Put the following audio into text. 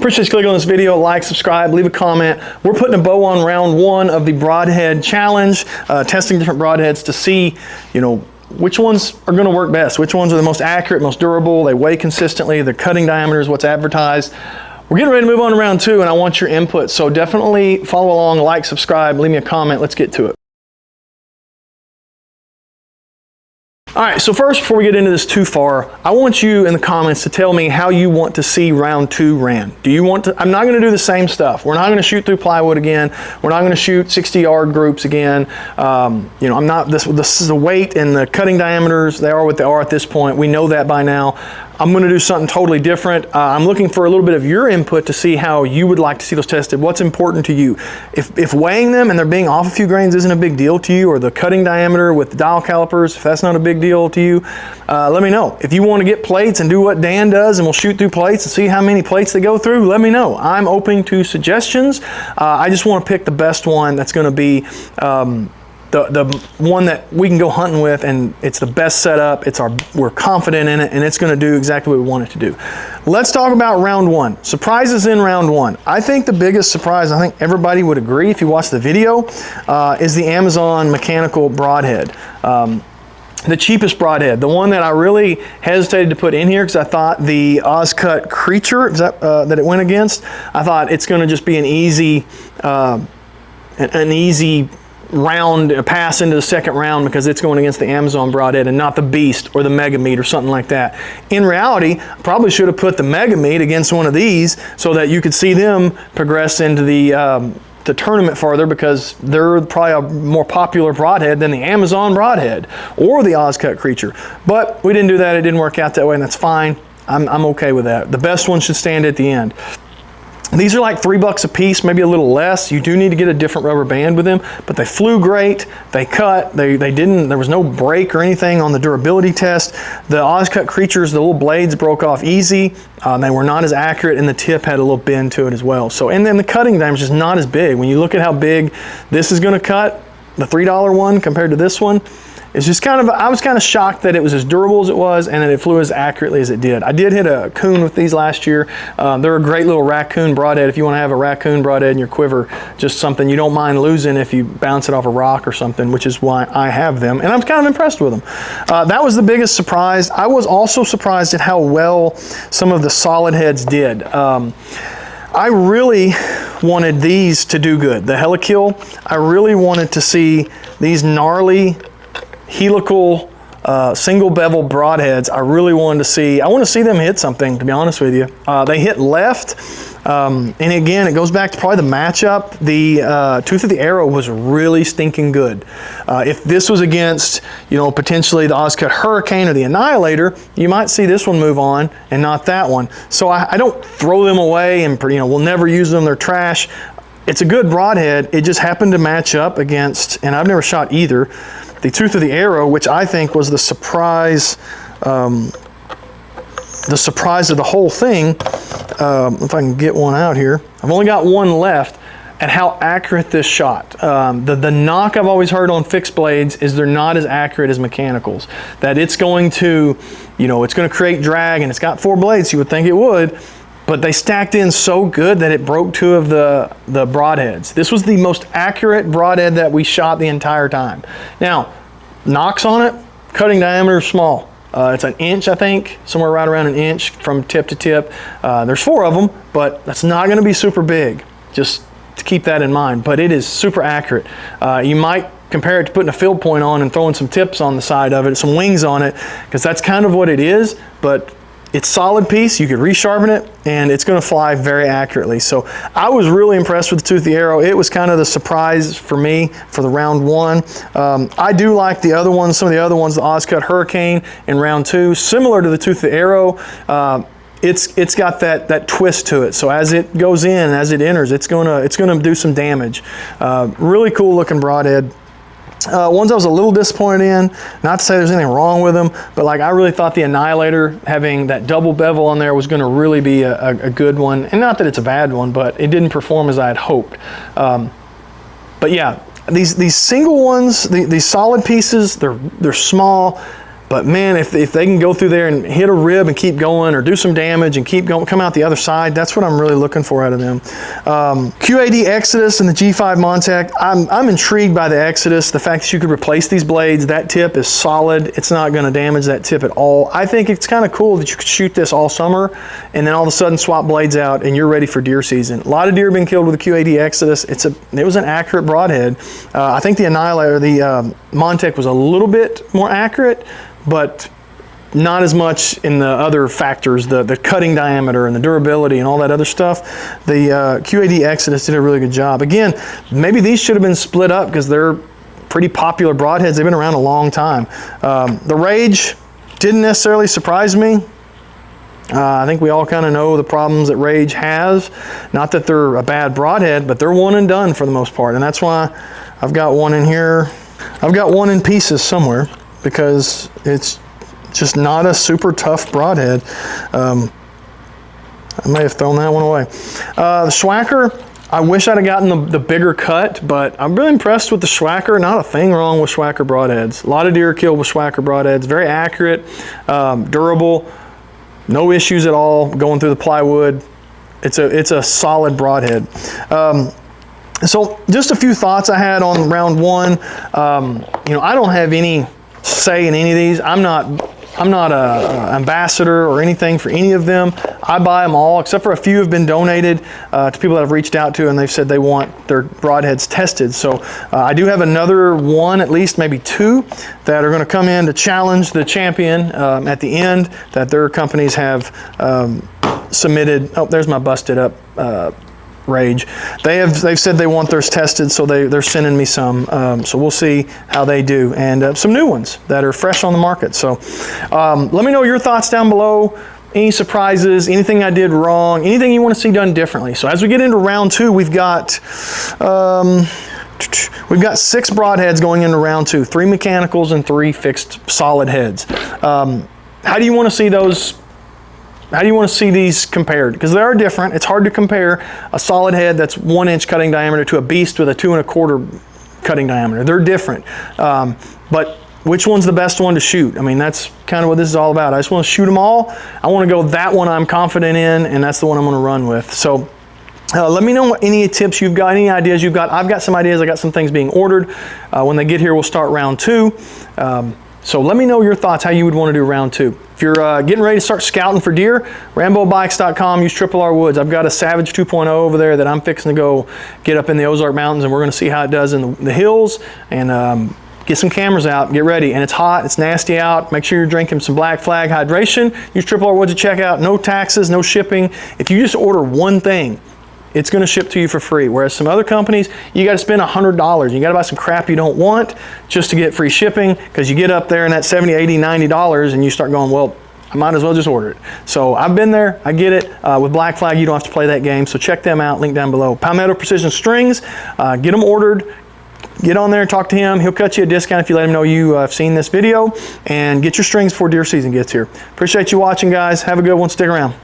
Appreciate you clicking on this video, like, subscribe, leave a comment. We're putting a bow on round 1 of the Broadhead challenge, testing different broadheads to see, which ones are gonna work best, which ones are the most accurate, most durable, they weigh consistently, their cutting diameter is what's advertised. We're getting ready to move on to round 2 and I want your input, so definitely follow along, like, subscribe, leave me a comment, let's get to it. All right, so first, before we get into this too far, I want you in the comments to tell me how you want to see round 2 ran. Do you want to, I'm not gonna do the same stuff. We're not gonna shoot through plywood again. We're not gonna shoot 60-yard groups again. I'm not, this is the weight and the cutting diameters, they are what they are at this point. We know that by now. I'm gonna do something totally different. I'm looking for a little bit of your input to see how you would like to see those tested. What's important to you? If weighing them and they're being off a few grains isn't a big deal to you, or the cutting diameter with the dial calipers, if that's not a big deal to you, let me know. If you wanna get plates and do what Dan does and we'll shoot through plates and see how many plates they go through, let me know. I'm open to suggestions. I just wanna pick the best one that's gonna be the one that we can go hunting with, and it's the best setup, we're confident in it, and it's gonna do exactly what we want it to do. Let's talk about round 1. Surprises in round 1. I think the biggest surprise, I think everybody would agree if you watch the video, is the Amazon mechanical broadhead. The cheapest broadhead, the one that I really hesitated to put in here because I thought the Oscut Creature that it went against, I thought it's gonna just be an easy round, a pass into the second round because it's going against the Amazon broadhead and not the Beast or the Mega Meat or something like that. In reality, I probably should have put the Mega Meat against one of these so that you could see them progress into the tournament farther, because they're probably a more popular broadhead than the Amazon broadhead or the Oscut Creature. But we didn't do that, it didn't work out that way, and that's fine. I'm okay with that. The best one should stand at the end. These are like $3 a piece, maybe a little less. You do need to get a different rubber band with them, but they flew great, they cut, there was no break or anything on the durability test. The Oscut Creatures, the little blades broke off easy. They were not as accurate, and the tip had a little bend to it as well. So, and then the cutting diameter is just not as big. When you look at how big this is gonna cut, the $3 one compared to this one, it's just I was kind of shocked that it was as durable as it was and that it flew as accurately as it did. I did hit a coon with these last year. They're a great little raccoon broadhead. If you want to have a raccoon broadhead in your quiver, just something you don't mind losing if you bounce it off a rock or something, which is why I have them, and I'm kind of impressed with them. That was the biggest surprise. I was also surprised at how well some of the solid heads did. I really wanted these to do good. The Helikill, I really wanted to see these gnarly helical single bevel broadheads. I really wanted to see, I want to see them hit something, to be honest with you. They hit left, and again, it goes back to probably the matchup. The Tooth of the Arrow was really stinking good. If this was against, potentially the Oscut Hurricane or the Annihilator, you might see this one move on and not that one. So I don't throw them away and we'll never use them, they're trash. It's a good broadhead. It just happened to match up against, and I've never shot either, the Tooth of the Arrow, which I think was the surprise of the whole thing. If I can get one out here. I've only got one left, at how accurate this shot. The knock I've always heard on fixed blades is they're not as accurate as mechanicals. That it's going to, it's going to create drag, and it's got 4 blades, you would think it would, but they stacked in so good that it broke 2 of the broadheads. This was the most accurate broadhead that we shot the entire time. Now, knocks on it, cutting diameter small. It's an inch, I think, somewhere right around an inch from tip to tip. There's 4 of them, but that's not gonna be super big. Just to keep that in mind, but it is super accurate. You might compare it to putting a field point on and throwing some tips on the side of it, some wings on it, because that's kind of what it is, but it's solid piece, you could resharpen it, and it's gonna fly very accurately. So I was really impressed with the Tooth of the Arrow. It was kind of the surprise for me for the round 1. I do like the other ones, some of the other ones, the Oscut Hurricane in round 2, similar to the Tooth of the Arrow. It's got that twist to it. So as it goes in, as it enters, it's gonna do some damage. Really cool looking broadhead. Ones I was a little disappointed in, not to say there's anything wrong with them, but I really thought the Annihilator having that double bevel on there was going to really be a good one, and not that it's a bad one, but it didn't perform as I had hoped. But yeah, these single ones, these solid pieces, they're small. But man, if they can go through there and hit a rib and keep going, or do some damage and keep going, come out the other side, that's what I'm really looking for out of them. QAD Exodus and the G5 Montec, I'm intrigued by the Exodus. The fact that you could replace these blades, that tip is solid. It's not going to damage that tip at all. I think it's kind of cool that you could shoot this all summer and then all of a sudden swap blades out and you're ready for deer season. A lot of deer have been killed with the QAD Exodus. It was an accurate broadhead. I think the Annihilator, the Montec was a little bit more accurate, but not as much in the other factors, the cutting diameter and the durability and all that other stuff. The QAD Exodus did a really good job. Again, maybe these should have been split up because they're pretty popular broadheads. They've been around a long time. The Rage didn't necessarily surprise me. I think we all kind of know the problems that Rage has. Not that they're a bad broadhead, but they're one and done for the most part. And that's why I've got one in here. I've got one in pieces somewhere, because it's just not a super tough broadhead. I may have thrown that one away. The Schwacker, I wish I'd have gotten the bigger cut, but I'm really impressed with the Schwacker. Not a thing wrong with Schwacker broadheads. A lot of deer killed with Schwacker broadheads. Very accurate, durable, no issues at all going through the plywood. It's a solid broadhead. So just a few thoughts I had on round one. You know, I don't have any say in any of these. I'm not an ambassador or anything for any of them. I buy them all, except for a few have been donated to people that I've reached out to, and they've said they want their broadheads tested. So I do have another one, at least maybe two, that are going to come in to challenge the champion at the end, that their companies have submitted. Oh, there's my busted up Rage. They've said they want theirs tested, so they're sending me some. So we'll see how they do, and some new ones that are fresh on the market. So let me know your thoughts down below. Any surprises, anything I did wrong, anything you want to see done differently. So as we get into round two, we've got 6 broadheads going into round two, 3 mechanicals and 3 fixed solid heads. How do you want to see those? How do you want to see these compared? Because they are different. It's hard to compare a solid head that's 1 inch cutting diameter to a beast with a 2 1/4 cutting diameter. They're different. But which one's the best one to shoot? I mean, that's kind of what this is all about. I just want to shoot them all. I want to go that one I'm confident in, and that's the one I'm going to run with. So let me know any tips you've got, any ideas you've got. I've got some ideas. I got some things being ordered. When they get here, we'll start round two. So let me know your thoughts, how you would want to do round two. If you're getting ready to start scouting for deer, RamboBikes.com, use TripleRwoods. I've got a Savage 2.0 over there that I'm fixing to go get up in the Ozark Mountains, and we're going to see how it does in the hills, and get some cameras out, get ready. And it's hot, it's nasty out. Make sure you're drinking some Black Flag hydration. Use TripleRwoods at checkout. No taxes, no shipping. If you just order one thing, it's going to ship to you for free. Whereas some other companies, you got to spend $100. You got to buy some crap you don't want just to get free shipping, because you get up there in that $70, $80, $90 and you start going, well, I might as well just order it. So I've been there, I get it. With Black Flag, you don't have to play that game. So check them out, link down below. Palmetto Precision Strings, get them ordered. Get on there and talk to him. He'll cut you a discount if you let him know you have seen this video, and get your strings before deer season gets here. Appreciate you watching, guys. Have a good one. Stick around.